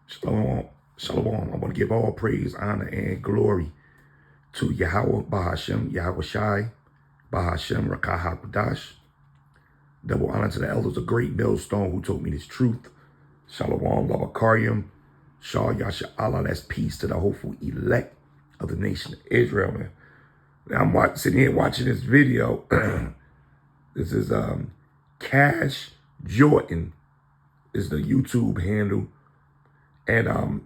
Shalom, shalom. I want to give all praise, honor, and glory to Yahweh Bahashem, Yahweh Shai, Bahashem Rakah HaKodash. Double honor to the elders of Great Millstone who told me this truth. Shalom, Labakarium, Shah Yasha Allah. That's peace to the hopeful elect of the nation of Israel, man. Now I'm sitting here watching this video. This is Cash Jordan is the YouTube handle. And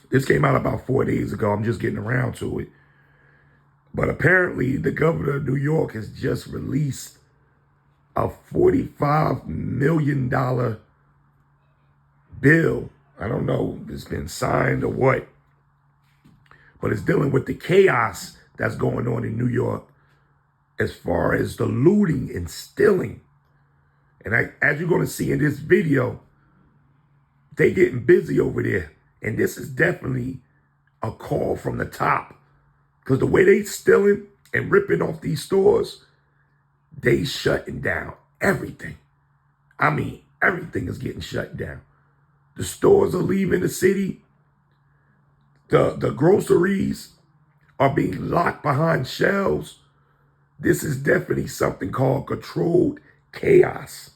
this came out about 4 days ago. I'm just getting around to it. But apparently the governor of New York has just released a $45 million bill. I don't know if it's been signed or what, but it's dealing with the chaos that's going on in New York as far as the looting and stealing. And as you're going to see in this video, they getting busy over there. And this is definitely a call from the top. Because the way they stealing and ripping off these stores, they shutting down everything. I mean, everything is getting shut down. The stores are leaving the city. The groceries are being locked behind shelves. This is definitely something called controlled chaos.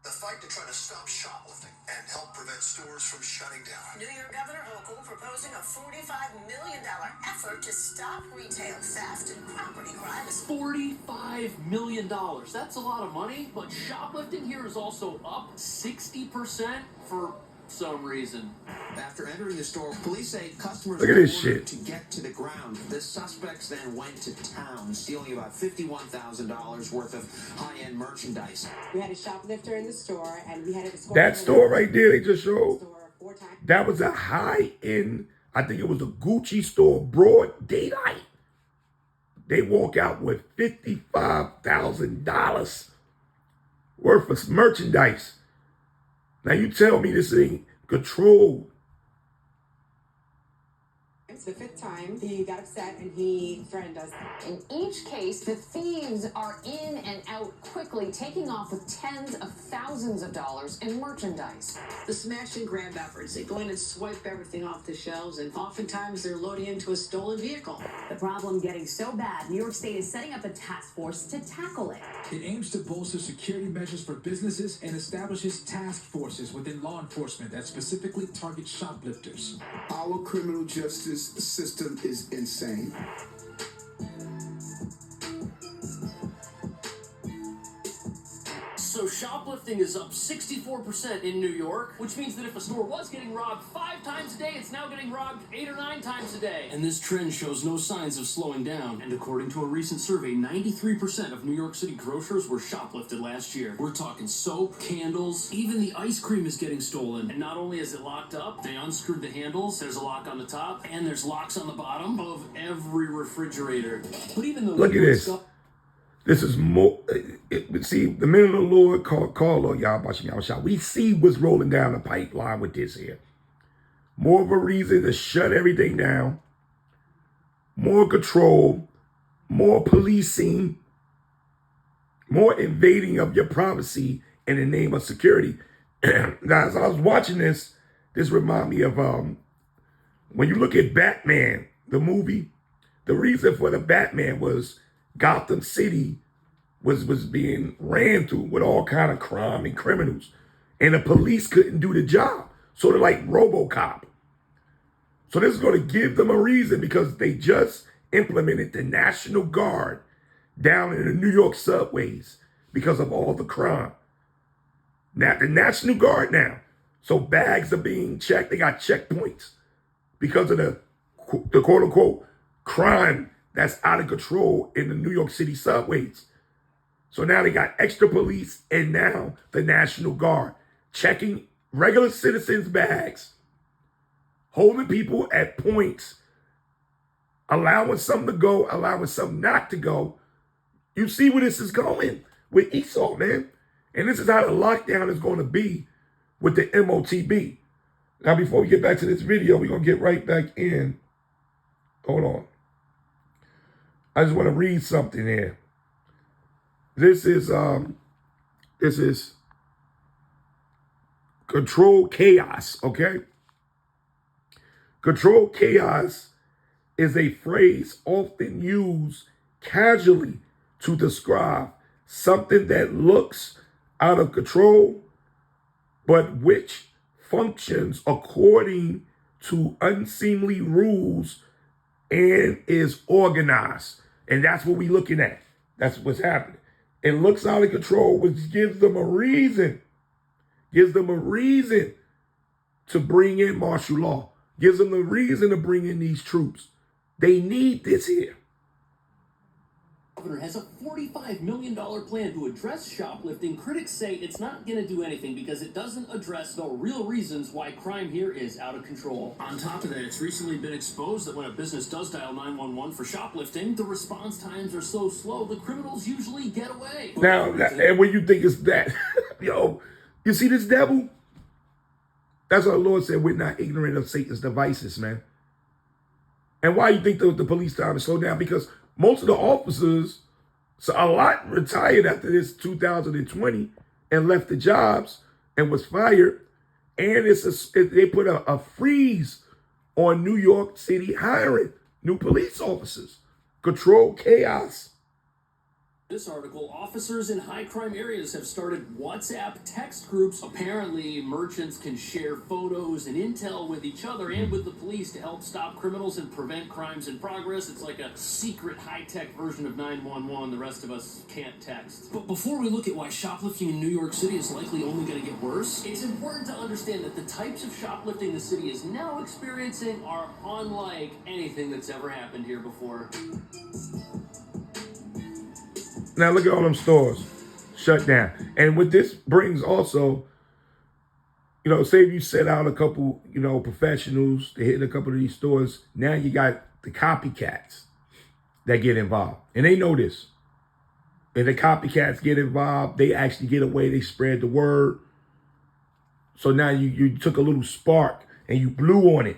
The fight to try to stop shoplifting and help prevent stores from shutting down. New York Governor Hochul proposing a $45 million effort to stop retail theft and property crime. $45 million. That's a lot of money, but shoplifting here is also up 60% for some reason. After entering the store, police say customers Look at were this ordered shit. to get to the ground. The suspects then went to town, stealing about $51,000 worth of high-end merchandise. We had a shoplifter in the store, and we had a escort. That store right there they just showed, that was a high-end, I think it was a Gucci store, broad daylight. They walk out with $55,000 worth of merchandise. Now you tell me this ain't controlled. It's the fifth time he got upset and he threatened us. In each case, the thieves are in and out quickly, taking off with tens of thousands of dollars in merchandise. The smash and grab efforts, they go in and swipe everything off the shelves, and oftentimes they're loading into a stolen vehicle. The problem getting so bad, New York State is setting up a task force to tackle it. It aims to bolster security measures for businesses and establishes task forces within law enforcement that specifically target shoplifters. Our criminal justice system is insane. So shoplifting is up 64% in New York, which means that if a store was getting robbed 5 times a day, it's now getting robbed 8 or 9 times a day. And this trend shows no signs of slowing down. And according to a recent survey, 93% of New York City grocers were shoplifted last year. We're talking soap, candles, even the ice cream is getting stolen. And not only is it locked up, they unscrewed the handles, there's a lock on the top, and there's locks on the bottom of every refrigerator. But even though Look at this. This is more, see, the men of the Lord call on Yahweh. We see what's rolling down the pipeline with this here. More of a reason to shut everything down. More control. More policing. More invading of your privacy in the name of security. Now, as I was watching this reminded me of, when you look at Batman, the movie, the reason for the Batman was Gotham City was being ran through with all kind of crime and criminals. And the police couldn't do the job. Sort of like RoboCop. So this is going to give them a reason because they just implemented the National Guard down in the New York subways because of all the crime. Now, the National Guard now. So bags are being checked. They got checkpoints because of the quote-unquote crime that's out of control in the New York City subways. So now they got extra police and now the National Guard checking regular citizens' bags, holding people at points, allowing some to go, allowing some not to go. You see where this is going with Esau, man. And this is how the lockdown is going to be with the MOTB. Now, before we get back to this video, we're going to get right back in. Hold on. I just want to read something here. This is Control chaos, okay? Control chaos is a phrase often used casually to describe something that looks out of control, but which functions according to unseemly rules and is organized. And that's what we're looking at. That's what's happening. It looks out of control, which gives them a reason to bring in martial law, gives them the reason to bring in these troops. They need this here. The governor has a $45 million plan to address shoplifting. Critics say it's not going to do anything because it doesn't address the real reasons why crime here is out of control. On top of that, it's recently been exposed that when a business does dial 911 for shoplifting, the response times are so slow, the criminals usually get away. Now, and when you think it's that, yo, you see this devil? That's what the Lord said, we're not ignorant of Satan's devices, man. And why you think the police time is slowed down? Because most of the officers, so a lot retired after this 2020 and left the jobs and was fired. And they put a freeze on New York City hiring new police officers. Control chaos. This article, officers in high crime areas have started WhatsApp text groups. Apparently, merchants can share photos and intel with each other and with the police to help stop criminals and prevent crimes in progress. It's like a secret high-tech version of 911 the rest of us can't text. But before we look at why shoplifting in New York City is likely only going to get worse, it's important to understand that the types of shoplifting the city is now experiencing are unlike anything that's ever happened here before. Now look at all them stores shut down. And what this brings also, say if you set out a couple, professionals to hit a couple of these stores, now you got the copycats that get involved. And they know this. And the copycats get involved, they actually get away, they spread the word. So now you took a little spark and you blew on it.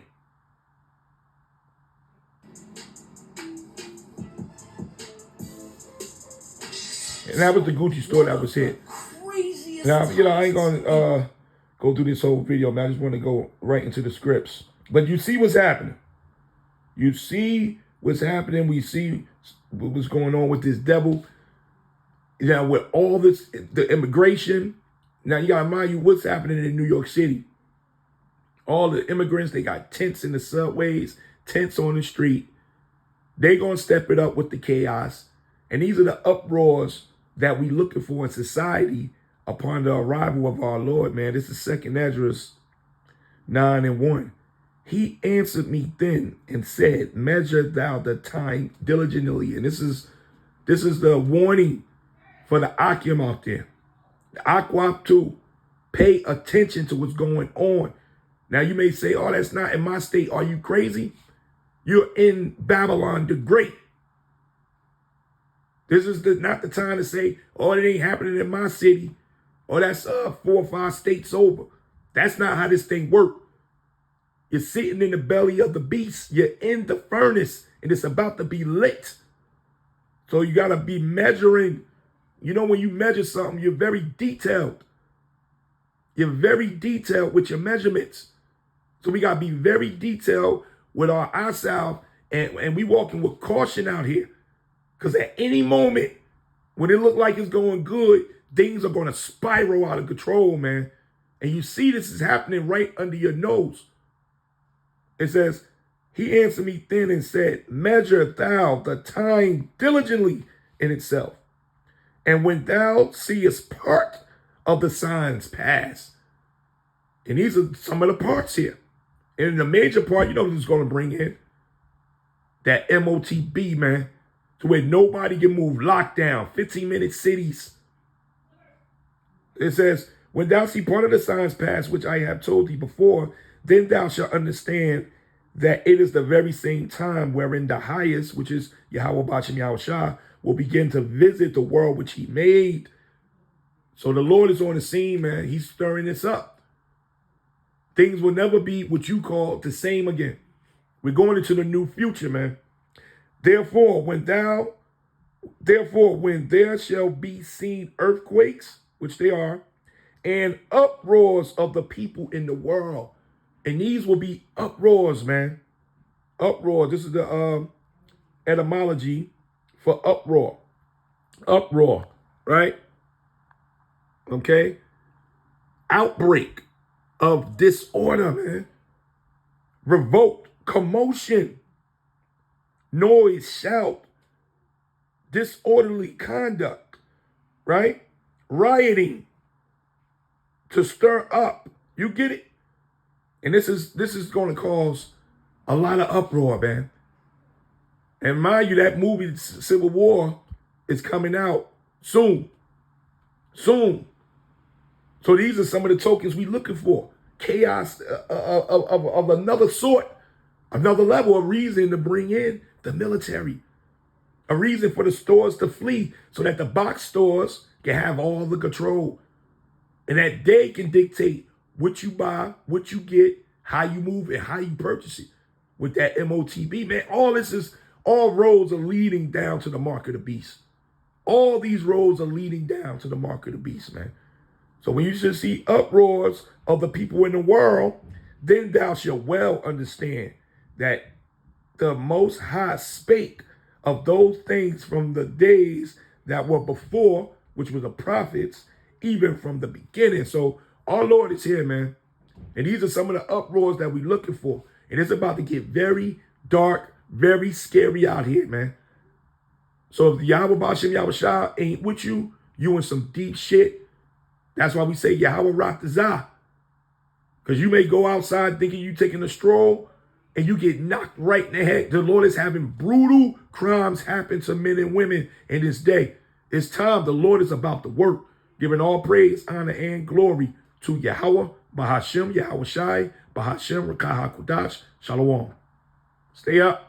And that was the Gucci store that was hit. Now, I ain't going to go through this whole video, man. I just want to go right into the scripts. But you see what's happening. You see what's happening. We see what's going on with this devil. Now, with all this, the immigration. Now, you got to mind you what's happening in New York City. All the immigrants, they got tents in the subways, tents on the street. They're going to step it up with the chaos. And these are the uproars that we looking for in society upon the arrival of our Lord, man. This is 2 Ezra 9:1. He answered me then and said, measure thou the time diligently. And this is the warning for the Akim out there. The Aquap too. Pay attention to what's going on. Now you may say, oh, that's not in my state. Are you crazy? You're in Babylon the Great. This is not the time to say, oh, it ain't happening in my city. Or that's 4 or 5 states over. That's not how this thing works. You're sitting in the belly of the beast. You're in the furnace and it's about to be lit. So you got to be measuring. When you measure something, you're very detailed. You're very detailed with your measurements. So we got to be very detailed with our eyesight. And we walking with caution out here. Because at any moment, when it look like it's going good, things are going to spiral out of control, man. And you see this is happening right under your nose. It says, he answered me then and said, measure thou the time diligently in itself. And when thou seest part of the signs pass. And these are some of the parts here. And the major part, who's going to bring in? That MOTB, man. To where nobody can move, lockdown, 15-minute cities. It says, when thou see part of the signs pass, which I have told thee before, then thou shalt understand that it is the very same time wherein the highest, which is Yahweh Ba'ashem Yahushua, will begin to visit the world which he made. So the Lord is on the scene, man. He's stirring this up. Things will never be what you call the same again. We're going into the new future, man. Therefore, when there shall be seen earthquakes, which they are, and uproars of the people in the world. And these will be uproars, man. Uproar. This is the etymology for uproar. Uproar, right? Okay? Outbreak of disorder, man. Revolt, commotion, noise, shout, disorderly conduct, right? Rioting, to stir up. You get it? And this is going to cause a lot of uproar, man. And mind you, that movie, Civil War, is coming out soon. Soon. So these are some of the tokens we're looking for. Chaos of another sort, another level, a reason to bring in the military. A reason for the stores to flee so that the box stores can have all the control. And that they can dictate what you buy, what you get, how you move, and how you purchase it. With that MOTB, man, all roads are leading down to the mark of the beast. All these roads are leading down to the mark of the beast, man. So when you should see uproars of the people in the world, then thou shalt well understand that the Most High spake of those things from the days that were before, which were the prophets, even from the beginning. So our Lord is here, man. And these are some of the uproars that we're looking for. And it's about to get very dark, very scary out here, man. So if Yahweh Ba'ashem Yahushua ain't with you, you in some deep shit. That's why we say Yahweh Ratazah. Because you may go outside thinking you taking a stroll and you get knocked right in the head. The Lord is having brutal crimes happen to men and women in this day. It's time. The Lord is about to work, giving all praise, honor, and glory to Yahweh, Bahashem, Yahweh Shai, Bahashem, Rakah HaKodash. Shalom. Stay up.